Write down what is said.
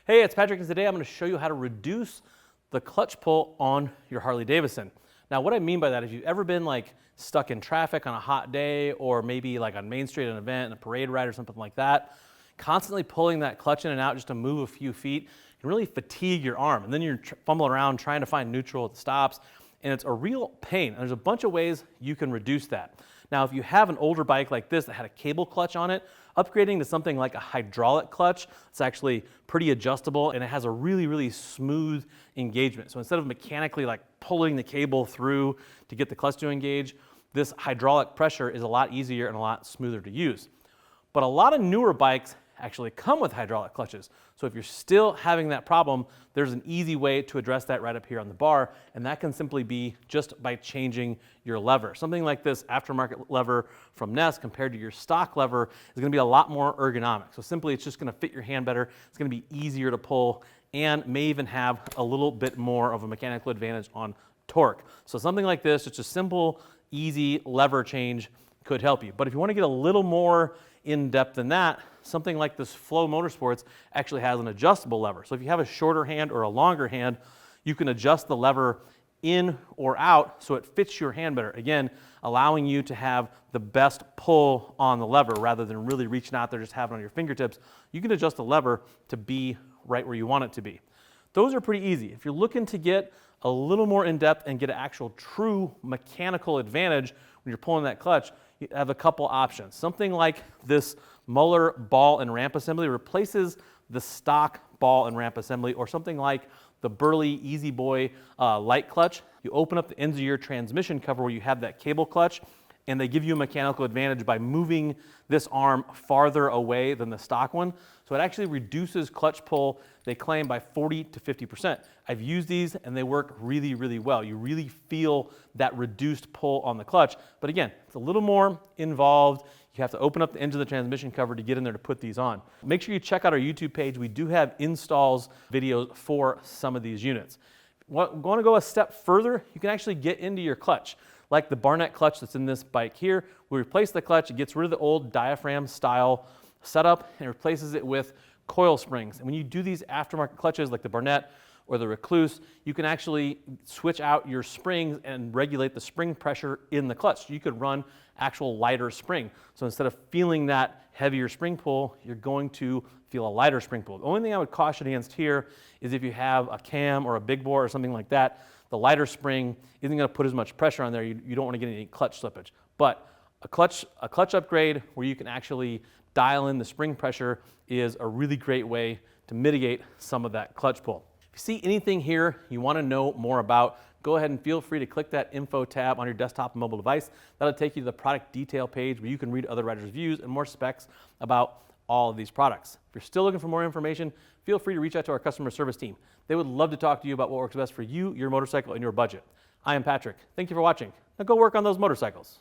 Hey, it's Patrick, and today I'm going to show you how to reduce the clutch pull on your Harley Davidson. Now, what I mean by that, if you've ever been like stuck in traffic on a hot day, or maybe like on Main Street at an event, in a parade ride or something like that, constantly pulling that clutch in and out just to move a few feet can really fatigue your arm. And then you're fumbling around trying to find neutral at the stops, and it's a real pain. And there's a bunch of ways you can reduce that. Now, if you have an older bike like this that had a cable clutch on it, upgrading to something like a hydraulic clutch, it's actually pretty adjustable and it has a really, really smooth engagement. So instead of mechanically like pulling the cable through to get the clutch to engage, this hydraulic pressure is a lot easier and a lot smoother to use. But a lot of newer bikes actually come with hydraulic clutches. So if you're still having that problem, there's an easy way to address that right up here on the bar, and that can simply be just by changing your lever. Something like this aftermarket lever from Nest compared to your stock lever is gonna be a lot more ergonomic. So simply it's just gonna fit your hand better, it's gonna be easier to pull, and may even have a little bit more of a mechanical advantage on torque. So something like this, just a simple, easy lever change could help you. But if you wanna get a little more in depth than that, something like this Flow Motorsports actually has an adjustable lever. So if you have a shorter hand or a longer hand, you can adjust the lever in or out so it fits your hand better. Again, allowing you to have the best pull on the lever rather than really reaching out there, just having it on your fingertips. You can adjust the lever to be right where you want it to be. Those are pretty easy. If you're looking to get a little more in depth and get an actual true mechanical advantage when you're pulling that clutch, you have a couple options. Something like this Muller ball and ramp assembly replaces the stock ball and ramp assembly, or something like the Burley Easy Boy light clutch. You open up the ends of your transmission cover where you have that cable clutch, and they give you a mechanical advantage by moving this arm farther away than the stock one. So it actually reduces clutch pull, they claim, by 40 to 50%. I've used these and they work really, really well. You really feel that reduced pull on the clutch. But again, it's a little more involved. You have to open up the ends of the transmission cover to get in there to put these on. Make sure you check out our YouTube page. We do have installs videos for some of these units. Want to go a step further? You can actually get into your clutch. Like the Barnett clutch that's in this bike here, we replace the clutch, it gets rid of the old diaphragm style setup and replaces it with coil springs. And when you do these aftermarket clutches like the Barnett or the Recluse, you can actually switch out your springs and regulate the spring pressure in the clutch. You could run actual lighter spring. So instead of feeling that heavier spring pull, you're going to feel a lighter spring pull. The only thing I would caution against here is if you have a cam or a big bore or something like that, the lighter spring isn't going to put as much pressure on there. You don't want to get any clutch slippage. But a clutch upgrade where you can actually dial in the spring pressure is a really great way to mitigate some of that clutch pull. If you see anything here you want to know more about, go ahead and feel free to click that info tab on your desktop and mobile device. That'll take you to the product detail page where you can read other riders' reviews and more specs about all of these products. If you're still looking for more information, feel free to reach out to our customer service team. They would love to talk to you about what works best for you, your motorcycle, and your budget. I am Patrick. Thank you for watching. Now go work on those motorcycles.